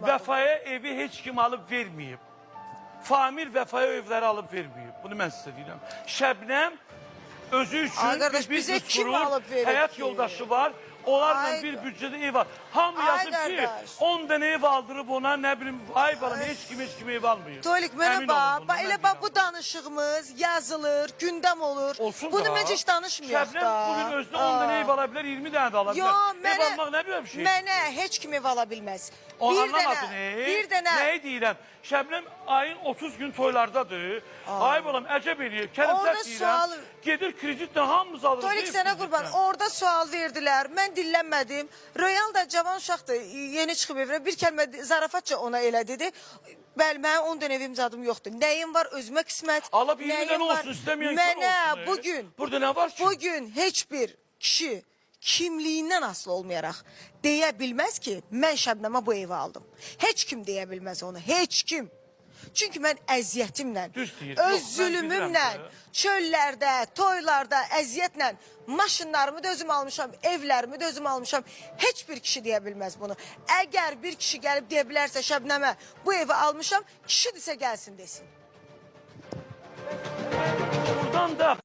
satmadım. Vəfaya evi heç kim alıb verməyib. Famil Vəfaya evləri alıb verməyib. Bunu mən sizə deyirəm. Şəbnəm özü üçün Ay qardaş, bir bizə biznes kim qurur, alıb verir həyat ki? yoldaşı var. Onlarla Ay bir qardaş. büdcədə ev var. Hamı Ay yazıb ki, qardaş. 10 dənə ev aldırıb ona, nə bilim, ay balam, heç kim ev almıyor. Tolik mənə Əmin olun bax, bundan, elə mən bax deyirəm. bu danışığımız yazılır, gündəm olur. Olsun Bunu da. mən heç danışmıyıq Şəbnəm da. bugün özünə 10 dənə ev ala bilər, 20 dənə də ala Yo, bilər. Ev almaq nə bir şey? mənə heç kim ev ala bilməz. O Bir anlamadın, dənə, bir dənə. Nəyi deyirəm? Şəbnəm ayın 30 gün toylardadır. Ay balam, əcəb eləyir. Orada Kərimsət sual- deyirəm. Gedir kreditlə hamımız alırız. Tolik ev sənə qurban, kreditlə. orada sual verdilər, mən dillənmədim. Royal da cavan uşaqdır, yeni çıxıb evrə, bir kəlmə zarafatca ona elə dedi. Bəli, mənim 10 dənə evim zadım yoxdur. Nəyim var, özümə qismət. Allah bir 20 nəyim dənə var? olsun, istəməyən Mənə olsun. bugün, Burada nə var ki? bugün heç bir kişi kimliyindən asılı olmayaraq deyə bilməz ki, mən Şəbnəmə bu evi aldım. Heç kim deyə bilməz onu, heç kim. Çünki mən əziyyətimlə, Düz deyir. öz Yox, mən zülümümlə, bilirəm də. çöllərdə, toylarda, əziyyətlə maşınlarımı da özüm almışam, evlərimi də özüm almışam. Heç bir kişi deyə bilməz bunu. Əgər bir kişi gəlib deyə bilərsə Şəbnəmə bu evi almışam, kişidirsə gəlsin desin. Buradan da